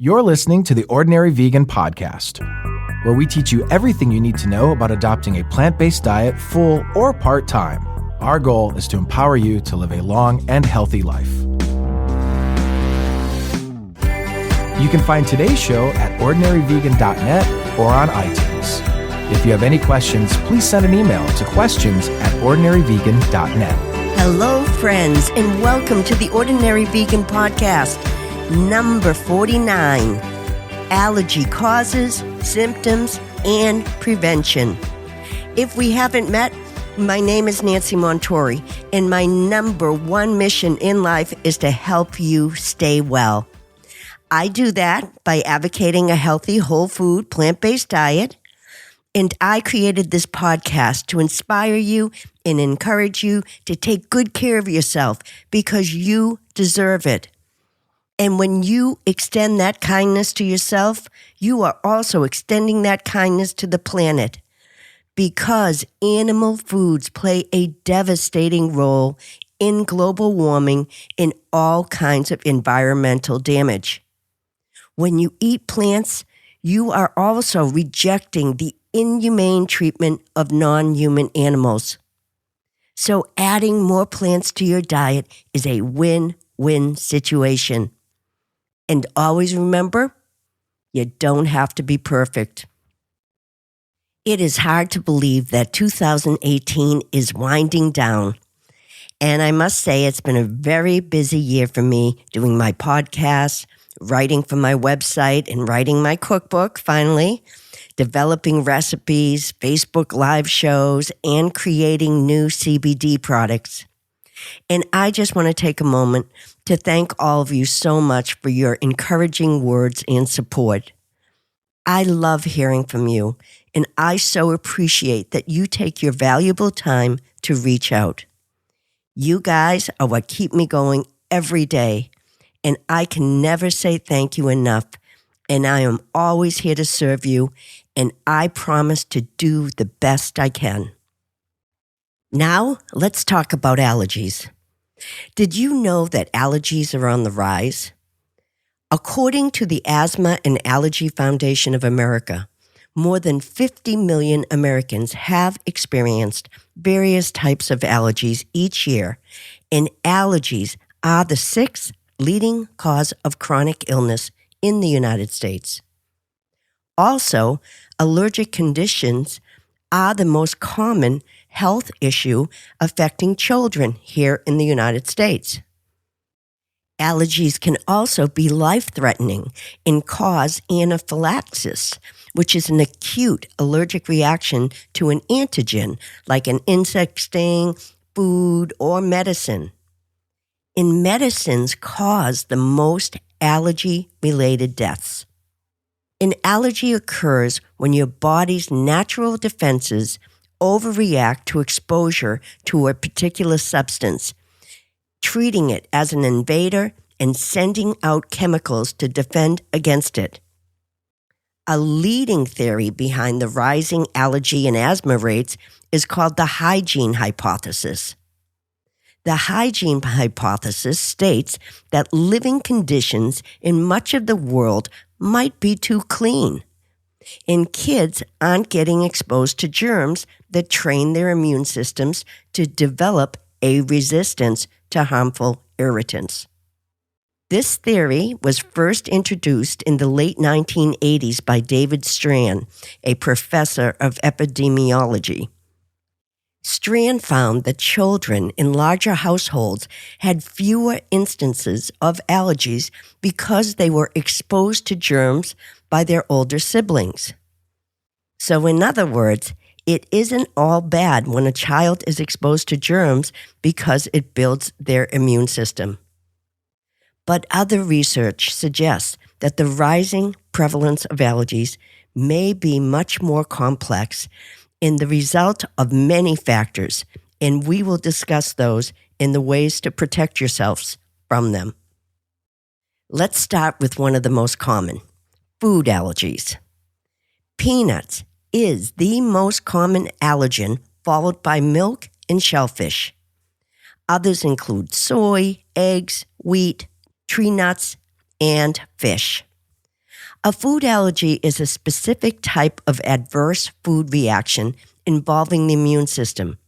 You're listening to the Ordinary Vegan Podcast, where we teach you everything you need to know about adopting a plant-based diet full or part-time. Our goal is to empower you to live a long and healthy life. You can find today's show at ordinaryvegan.net or on iTunes. If you have any questions, please send an email to questions@ordinaryvegan.net. Hello, friends, and welcome to the Ordinary Vegan Podcast, number 49, Allergy Causes, Symptoms, and Prevention. If we haven't met, my name is Nancy Montori, and my number one mission in life is to help you stay well. I do that by advocating a healthy, whole food, plant-based diet, and I created this podcast to inspire you and encourage you to take good care of yourself because you deserve it. And when you extend that kindness to yourself, you are also extending that kindness to the planet because animal foods play a devastating role in global warming and all kinds of environmental damage. When you eat plants, you are also rejecting the inhumane treatment of non-human animals. So adding more plants to your diet is a win-win situation. And always remember, you don't have to be perfect. It is hard to believe that 2018 is winding down. And I must say it's been a very busy year for me doing my podcast, writing for my website, and writing my cookbook, finally, developing recipes, Facebook Live shows, and creating new CBD products. And I just want to take a moment to thank all of you so much for your encouraging words and support. I love hearing from you, and I so appreciate that you take your valuable time to reach out. You guys are what keep me going every day, and I can never say thank you enough, and I am always here to serve you, and I promise to do the best I can. Now, let's talk about allergies. Did you know that allergies are on the rise? According to the Asthma and Allergy Foundation of America, more than 50 million Americans have experienced various types of allergies each year, and allergies are the sixth leading cause of chronic illness in the United States. Also, allergic conditions are the most common health issue affecting children here in the United States. Allergies can also be life-threatening and cause anaphylaxis, which is an acute allergic reaction to an antigen like an insect sting, food, or medicine. And medicines cause the most allergy-related deaths. An allergy occurs when your body's natural defenses overreact to exposure to a particular substance, treating it as an invader and sending out chemicals to defend against it. A leading theory behind the rising allergy and asthma rates is called the hygiene hypothesis. The hygiene hypothesis states that living conditions in much of the world might be too clean, and kids aren't getting exposed to germs that train their immune systems to develop a resistance to harmful irritants. This theory was first introduced in the late 1980s by David Strand, a professor of epidemiology. Strand found that children in larger households had fewer instances of allergies because they were exposed to germs by their older siblings. So in other words, it isn't all bad when a child is exposed to germs because it builds their immune system. But other research suggests that the rising prevalence of allergies may be much more complex and the result of many factors, and we will discuss those and the ways to protect yourselves from them. Let's start with one of the most common, food allergies. Peanuts is the most common allergen, followed by milk and shellfish. Others include soy, eggs, wheat, tree nuts, and fish. A food allergy is a specific type of adverse food reaction involving the immune system.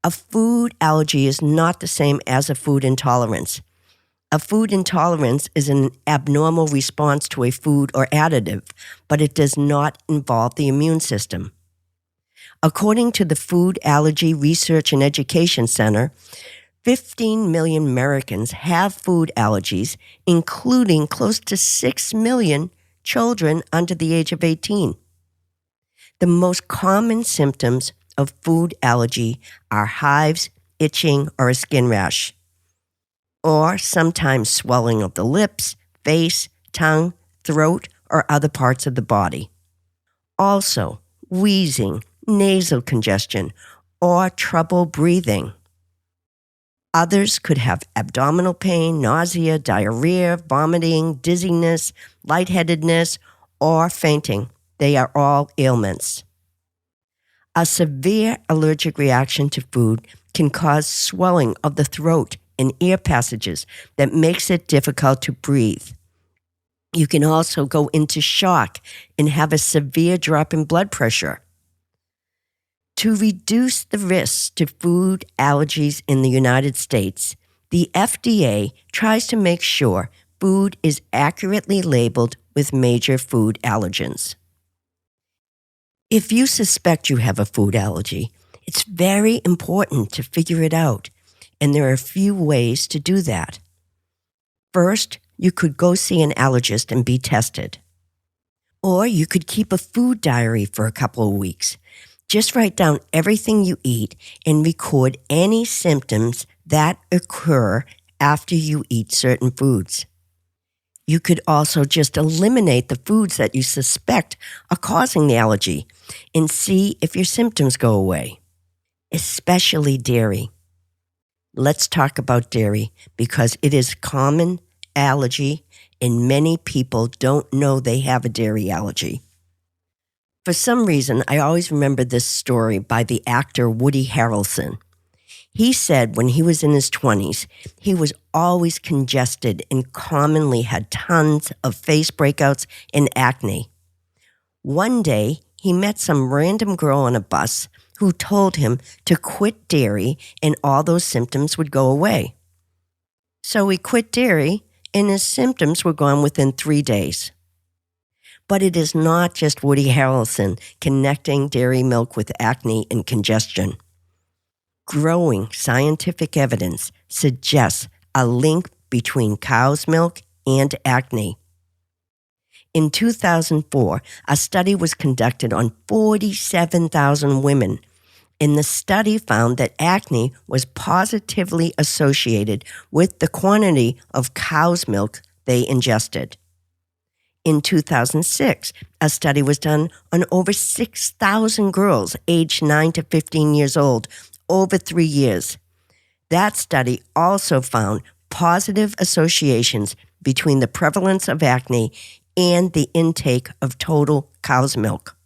A food allergy is not the same as a food intolerance. A food intolerance is an abnormal response to a food or additive, but it does not involve the immune system. According to the Food Allergy Research and Education Center, 15 million Americans have food allergies, including close to 6 million children under the age of 18. The most common symptoms of food allergy are hives, itching, or a skin rash, or sometimes swelling of the lips, face, tongue, throat, or other parts of the body. Also, wheezing, nasal congestion, or trouble breathing. Others could have abdominal pain, nausea, diarrhea, vomiting, dizziness, lightheadedness, or fainting. They are all ailments. A severe allergic reaction to food can cause swelling of the throat and ear passages that makes it difficult to breathe. You can also go into shock and have a severe drop in blood pressure. To reduce the risks to food allergies in the United States, the FDA tries to make sure food is accurately labeled with major food allergens. If you suspect you have a food allergy, it's very important to figure it out, and there are a few ways to do that. First, you could go see an allergist and be tested. Or you could keep a food diary for a couple of weeks. Just write down everything you eat and record any symptoms that occur after you eat certain foods. You could also just eliminate the foods that you suspect are causing the allergy and see if your symptoms go away, especially dairy. Let's talk about dairy because it is a common allergy and many people don't know they have a dairy allergy. For some reason, I always remember this story by the actor Woody Harrelson. He said when he was in his 20s, he was always congested and commonly had tons of face breakouts and acne. One day, he met some random girl on a bus who told him to quit dairy and all those symptoms would go away. So he quit dairy and his symptoms were gone within 3 days. But it is not just Woody Harrelson connecting dairy milk with acne and congestion. Growing scientific evidence suggests a link between cow's milk and acne. In 2004, a study was conducted on 47,000 women, and the study found that acne was positively associated with the quantity of cow's milk they ingested. In 2006, a study was done on over 6,000 girls aged 9 to 15 years old over 3 years. That study also found positive associations between the prevalence of acne and the intake of total cow's milk.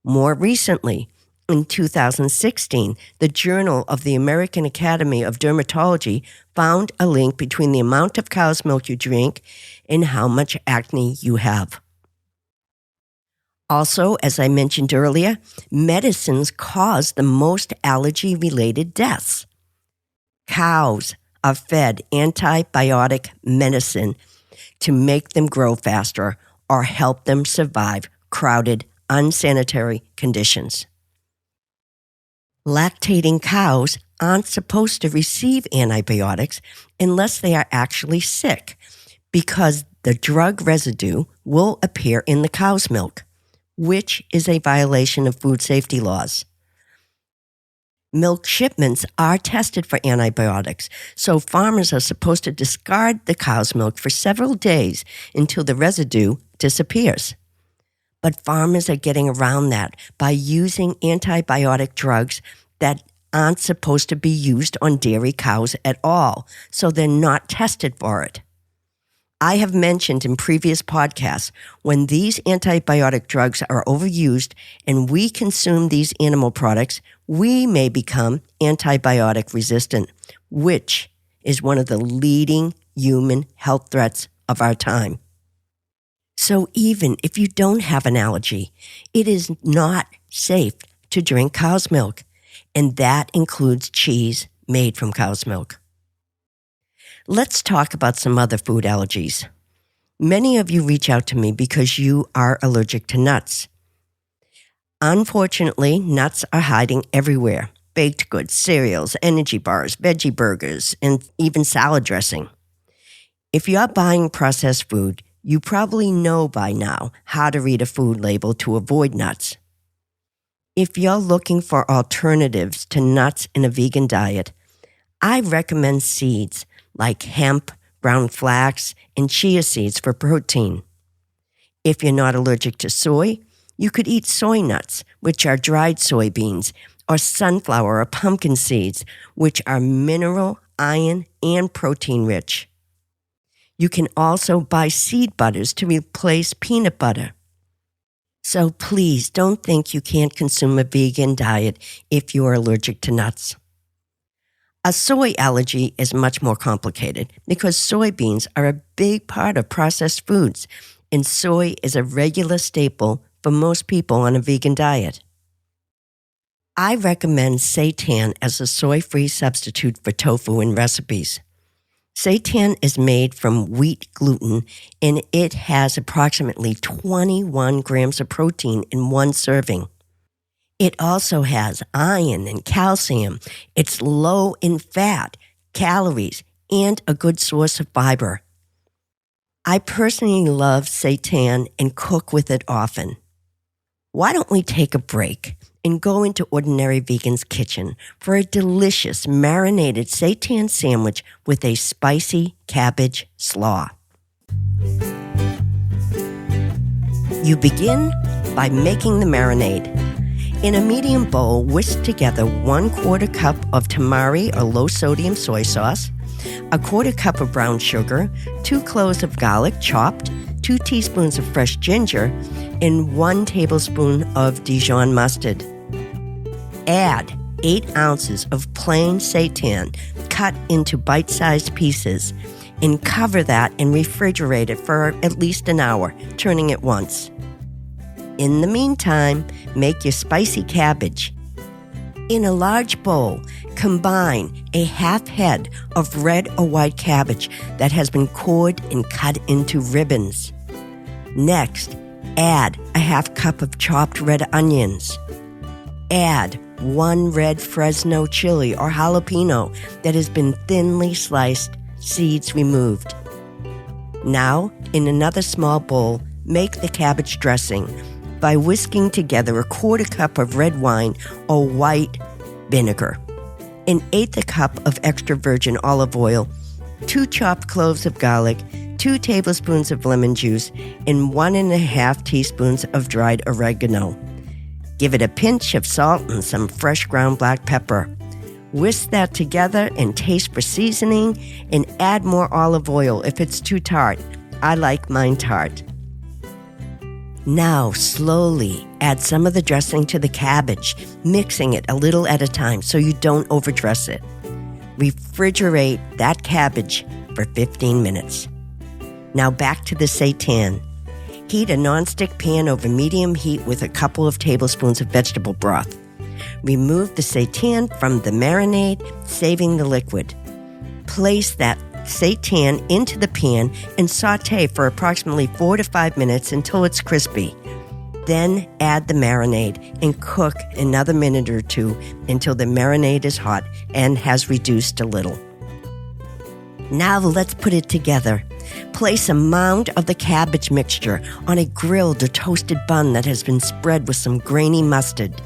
More recently, in 2016, the Journal of the American Academy of Dermatology found a link between the amount of cow's milk you drink and how much acne you have. Also, as I mentioned earlier, medicines cause the most allergy-related deaths. Cows are fed antibiotic medicine to make them grow faster or help them survive crowded, unsanitary conditions. Lactating cows aren't supposed to receive antibiotics unless they are actually sick, because the drug residue will appear in the cow's milk, which is a violation of food safety laws. Milk shipments are tested for antibiotics, so farmers are supposed to discard the cow's milk for several days until the residue disappears. But farmers are getting around that by using antibiotic drugs that aren't supposed to be used on dairy cows at all, so they're not tested for it. I have mentioned in previous podcasts, when these antibiotic drugs are overused and we consume these animal products, we may become antibiotic resistant, which is one of the leading human health threats of our time. So even if you don't have an allergy, it is not safe to drink cow's milk, and that includes cheese made from cow's milk. Let's talk about some other food allergies. Many of you reach out to me because you are allergic to nuts. Unfortunately, nuts are hiding everywhere. Baked goods, cereals, energy bars, veggie burgers, and even salad dressing. If you're buying processed food, you probably know by now how to read a food label to avoid nuts. If you're looking for alternatives to nuts in a vegan diet, I recommend seeds like hemp, brown flax, and chia seeds for protein. If you're not allergic to soy, you could eat soy nuts, which are dried soybeans, or sunflower or pumpkin seeds, which are mineral, iron, and protein rich. You can also buy seed butters to replace peanut butter. So please don't think you can't consume a vegan diet if you are allergic to nuts. A soy allergy is much more complicated because soybeans are a big part of processed foods, and soy is a regular staple for most people on a vegan diet. I recommend seitan as a soy-free substitute for tofu in recipes. Seitan is made from wheat gluten, and it has approximately 21 grams of protein in one serving. It also has iron and calcium. It's low in fat, calories, and a good source of fiber. I personally love seitan and cook with it often. Why don't we take a break and go into Ordinary Vegan's kitchen for a delicious marinated seitan sandwich with a spicy cabbage slaw. You begin by making the marinade. In a medium bowl, whisk together 1/4 cup of tamari or low-sodium soy sauce, 1/4 cup of brown sugar, 2 cloves of garlic chopped, 2 teaspoons of fresh ginger, and 1 tablespoon of Dijon mustard. Add 8 ounces of plain seitan cut into bite-sized pieces and cover that and refrigerate it for at least an hour, turning it once. In the meantime, make your spicy cabbage. In a large bowl, combine a half head of red or white cabbage that has been cored and cut into ribbons. Next, add a half cup of chopped red onions. Add 1 red Fresno chili or jalapeno that has been thinly sliced, seeds removed. Now, in another small bowl, make the cabbage dressing by whisking together 1/4 cup of red wine or white vinegar, 1/8 cup of extra virgin olive oil, 2 chopped cloves of garlic, 2 tablespoons of lemon juice, and 1.5 teaspoons of dried oregano. Give it a pinch of salt and some fresh ground black pepper. Whisk that together and taste for seasoning, and add more olive oil if it's too tart. I like mine tart. Now, slowly add some of the dressing to the cabbage, mixing it a little at a time so you don't overdress it. Refrigerate that cabbage for 15 minutes. Now back to the seitan. Heat a nonstick pan over medium heat with a couple of tablespoons of vegetable broth. Remove the seitan from the marinade, saving the liquid. Place that seitan into the pan and saute for approximately 4 to 5 minutes until it's crispy. Then add the marinade and cook another minute or 2 until the marinade is hot and has reduced a little. Now let's put it together. Place a mound of the cabbage mixture on a grilled or toasted bun that has been spread with some grainy mustard.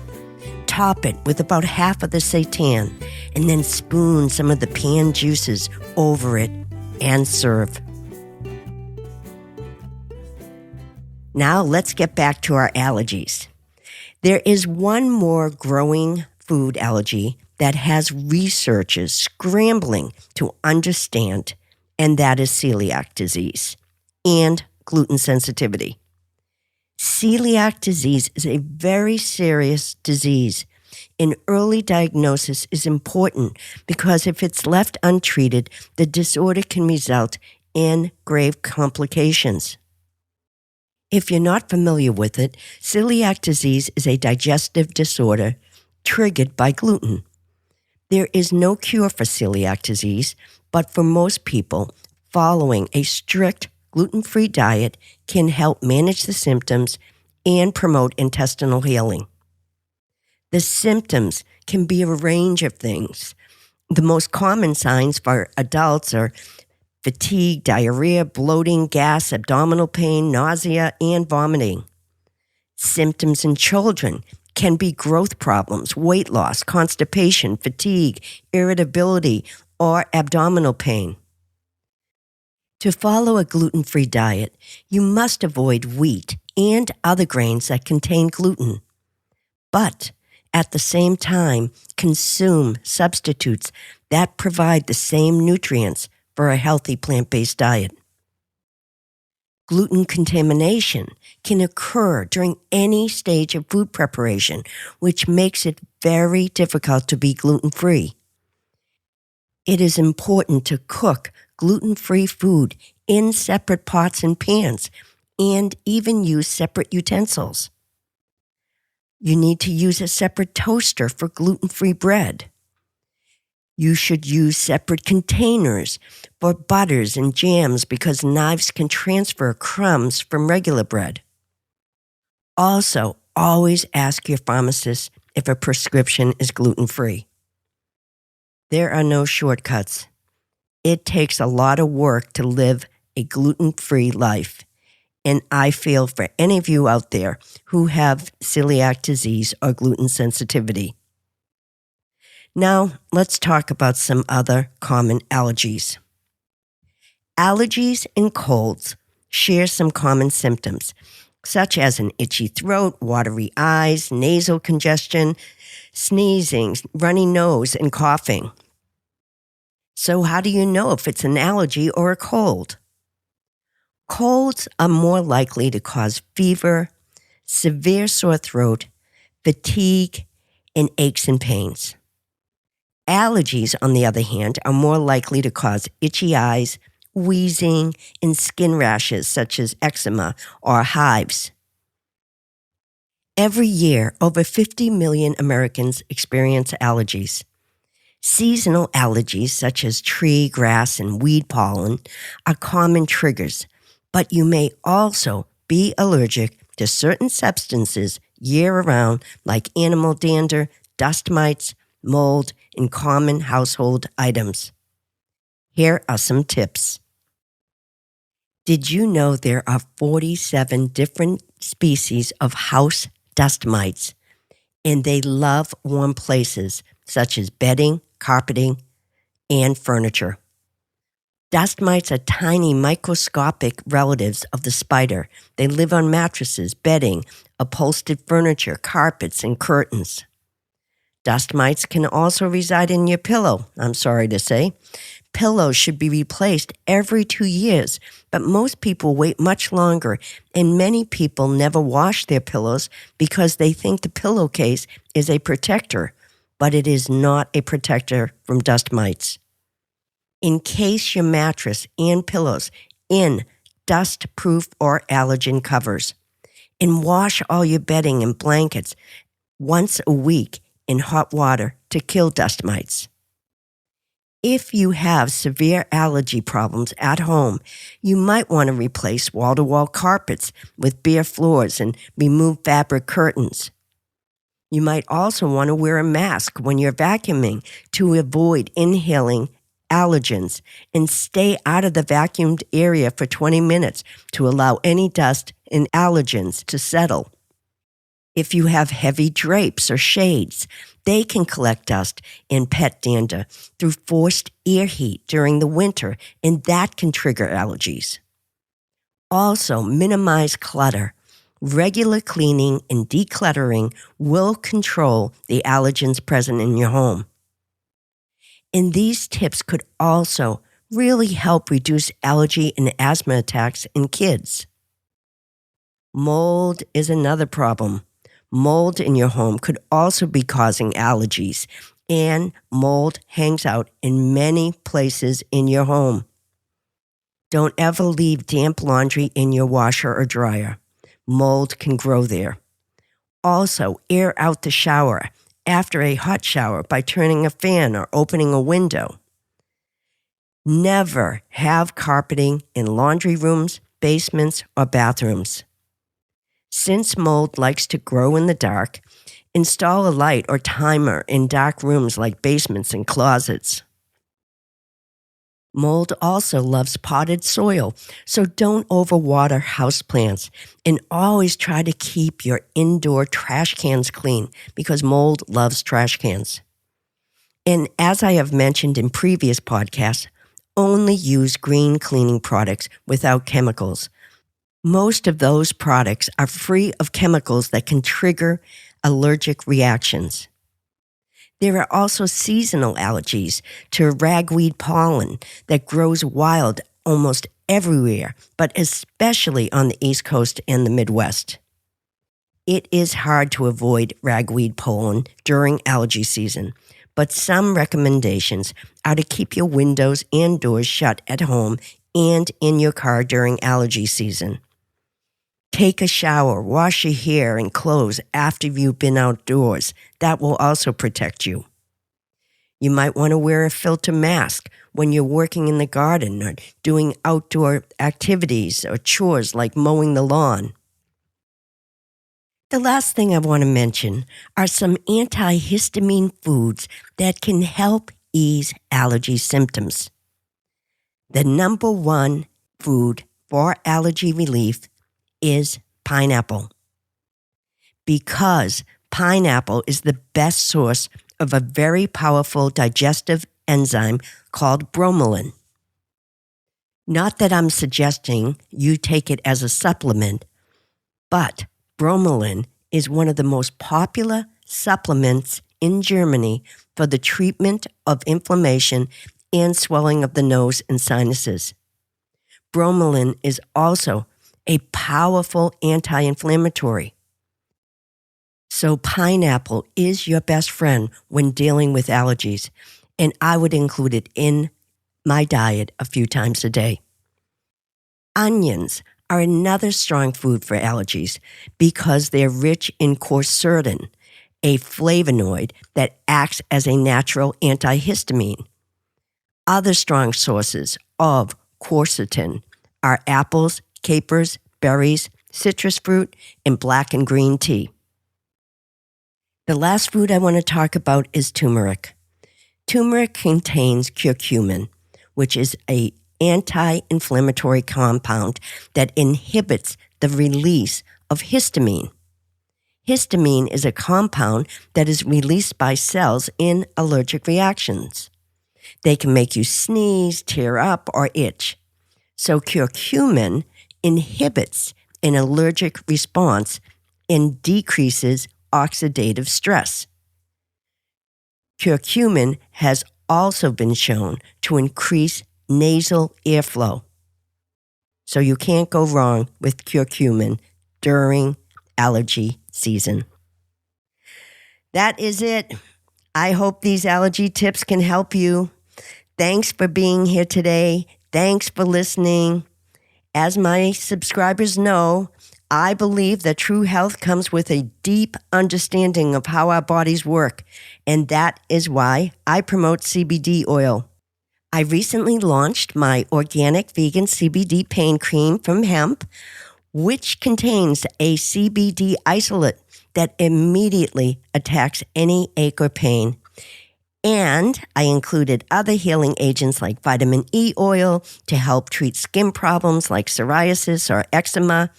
Top it with about half of the seitan, and then spoon some of the pan juices over it and serve. Now let's get back to our allergies. There is one more growing food allergy that has researchers scrambling to understand, and that is celiac disease and gluten sensitivity. Celiac disease is a very serious disease, and early diagnosis is important because if it's left untreated, the disorder can result in grave complications. If you're not familiar with it, celiac disease is a digestive disorder triggered by gluten. There is no cure for celiac disease, but for most people, following a strict gluten-free diet can help manage the symptoms and promote intestinal healing. The symptoms can be a range of things. The most common signs for adults are fatigue, diarrhea, bloating, gas, abdominal pain, nausea, and vomiting. Symptoms in children can be growth problems, weight loss, constipation, fatigue, irritability, or abdominal pain. To follow a gluten-free diet, you must avoid wheat and other grains that contain gluten. But at the same time, consume substitutes that provide the same nutrients for a healthy plant-based diet. Gluten contamination can occur during any stage of food preparation, which makes it very difficult to be gluten-free. It is important to cook gluten-free food in separate pots and pans, and even use separate utensils. You need to use a separate toaster for gluten-free bread. You should use separate containers for butters and jams because knives can transfer crumbs from regular bread. Also, always ask your pharmacist if a prescription is gluten-free. There are no shortcuts. It takes a lot of work to live a gluten-free life, and I feel for any of you out there who have celiac disease or gluten sensitivity. Now, let's talk about some other common allergies. Allergies and colds share some common symptoms, such as an itchy throat, watery eyes, nasal congestion, sneezing, runny nose, and coughing. So how do you know if it's an allergy or a cold? Colds are more likely to cause fever, severe sore throat, fatigue, and aches and pains. Allergies, on the other hand, are more likely to cause itchy eyes, wheezing, and skin rashes such as eczema or hives. Every year, over 50 million Americans experience allergies. Seasonal allergies such as tree, grass, and weed pollen are common triggers, but you may also be allergic to certain substances year-round like animal dander, dust mites, mold, and common household items. Here are some tips. Did you know there are 47 different species of house dust mites, and they love warm places such as bedding, carpeting, and furniture? Dust mites are tiny microscopic relatives of the spider. They live on mattresses, bedding, upholstered furniture, carpets, and curtains. Dust mites can also reside in your pillow, I'm sorry to say. Pillows should be replaced every 2 years, but most people wait much longer, and many people never wash their pillows because they think the pillowcase is a protector, but it is not a protector from dust mites. Encase your mattress and pillows in dust-proof or allergen covers, and wash all your bedding and blankets once a week in hot water to kill dust mites. If you have severe allergy problems at home, you might want to replace wall-to-wall carpets with bare floors and remove fabric curtains. You might also want to wear a mask when you're vacuuming to avoid inhaling allergens, and stay out of the vacuumed area for 20 minutes to allow any dust and allergens to settle. If you have heavy drapes or shades, they can collect dust and pet dander through forced air heat during the winter, and that can trigger allergies. Also, minimize clutter. Regular cleaning and decluttering will control the allergens present in your home. And these tips could also really help reduce allergy and asthma attacks in kids. Mold is another problem. Mold in your home could also be causing allergies, and mold hangs out in many places in your home. Don't ever leave damp laundry in your washer or dryer. Mold can grow there. Also, air out the shower after a hot shower by turning a fan or opening a window. Never have carpeting in laundry rooms, basements, or bathrooms. Since mold likes to grow in the dark, install a light or timer in dark rooms like basements and closets. Mold also loves potted soil, so don't overwater houseplants, and always try to keep your indoor trash cans clean because mold loves trash cans. And as I have mentioned in previous podcasts, only use green cleaning products without chemicals. Most of those products are free of chemicals that can trigger allergic reactions. There are also seasonal allergies to ragweed pollen that grows wild almost everywhere, but especially on the East Coast and the Midwest. It is hard to avoid ragweed pollen during allergy season, but some recommendations are to keep your windows and doors shut at home and in your car during allergy season. Take a shower, wash your hair and clothes after you've been outdoors. That will also protect you. You might want to wear a filter mask when you're working in the garden or doing outdoor activities or chores like mowing the lawn. The last thing I want to mention are some antihistamine foods that can help ease allergy symptoms. The number one food for allergy relief is pineapple, because pineapple is the best source of a very powerful digestive enzyme called bromelain. Not that I'm suggesting you take it as a supplement, but bromelain is one of the most popular supplements in Germany for the treatment of inflammation and swelling of the nose and sinuses. Bromelain is also a powerful anti-inflammatory. So pineapple is your best friend when dealing with allergies, and I would include it in my diet a few times a day. Onions are another strong food for allergies because they're rich in quercetin, a flavonoid that acts as a natural antihistamine. Other strong sources of quercetin are apples, capers, berries, citrus fruit, and black and green tea. The last food I want to talk about is turmeric. Turmeric contains curcumin, which is an anti-inflammatory compound that inhibits the release of histamine. Histamine is a compound that is released by cells in allergic reactions. They can make you sneeze, tear up, or itch. So curcumin inhibits an allergic response and decreases oxidative stress. Curcumin has also been shown to increase nasal airflow. So you can't go wrong with curcumin during allergy season. That is it. I hope these allergy tips can help you. Thanks for being here today. Thanks for listening. As my subscribers know, I believe that true health comes with a deep understanding of how our bodies work, and that is why I promote CBD oil. I recently launched my organic vegan CBD pain cream from hemp, which contains a CBD isolate that immediately attacks any ache or pain. And I included other healing agents like vitamin E oil to help treat skin problems like psoriasis or eczema,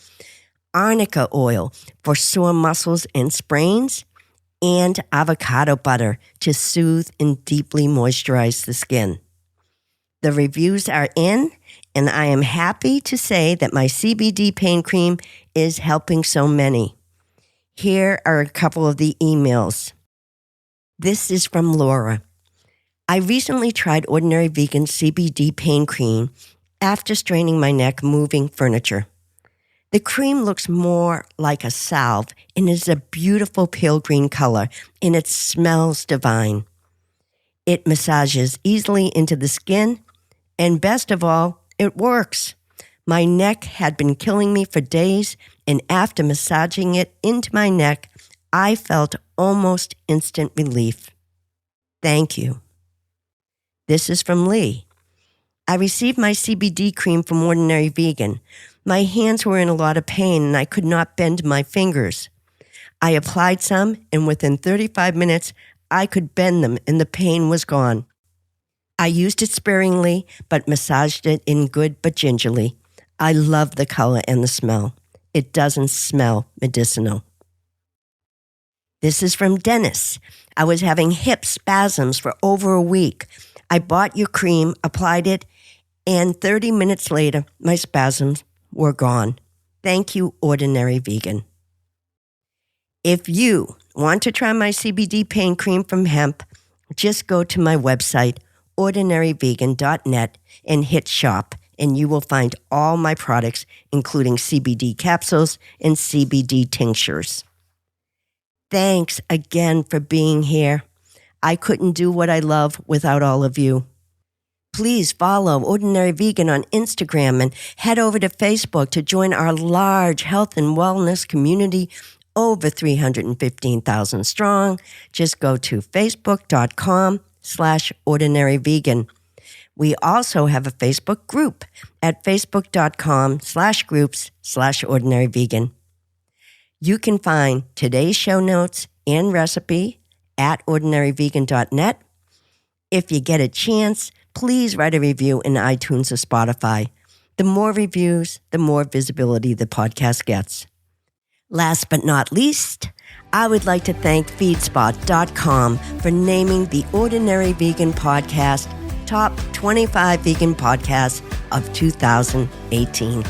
arnica oil for sore muscles and sprains, and avocado butter to soothe and deeply moisturize the skin. The reviews are in, and I am happy to say that my CBD pain cream is helping so many. Here are a couple of the emails. This is from Laura. I recently tried ordinary vegan CBD pain cream after straining my neck moving furniture. The cream looks more like a salve and is a beautiful pale green color, and it smells divine. It massages easily into the skin, and best of all, it works. My neck had been killing me for days, and after massaging it into my neck, I felt almost instant relief. Thank you. This is from Lee. I received my CBD cream from Ordinary Vegan. My hands were in a lot of pain and I could not bend my fingers. I applied some, and within 35 minutes, I could bend them and the pain was gone. I used it sparingly, but massaged it in good but gingerly. I love the color and the smell. It doesn't smell medicinal. This is from Dennis. I was having hip spasms for over a week. I bought your cream, applied it, and 30 minutes later, my spasms were gone. Thank you, Ordinary Vegan. If you want to try my CBD pain cream from hemp, just go to my website, ordinaryvegan.net, and hit shop, and you will find all my products, including CBD capsules and CBD tinctures. Thanks again for being here. I couldn't do what I love without all of you. Please follow Ordinary Vegan on Instagram and head over to Facebook to join our large health and wellness community, over 315,000 strong. Just go to facebook.com/ordinaryvegan. We also have a Facebook group at facebook.com/groups/ordinaryvegan. You can find today's show notes and recipe at ordinaryvegan.net. If you get a chance, please write a review in iTunes or Spotify. The more reviews, the more visibility the podcast gets. Last but not least, I would like to thank Feedspot.com for naming the Ordinary Vegan Podcast Top 25 Vegan Podcasts of 2018.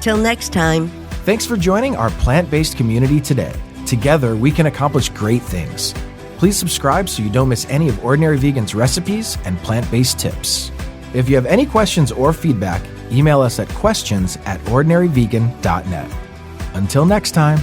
Till next time. Thanks for joining our plant-based community today. Together, we can accomplish great things. Please subscribe so you don't miss any of Ordinary Vegan's recipes and plant-based tips. If you have any questions or feedback, email us at questions@ordinaryvegan.net. Until next time.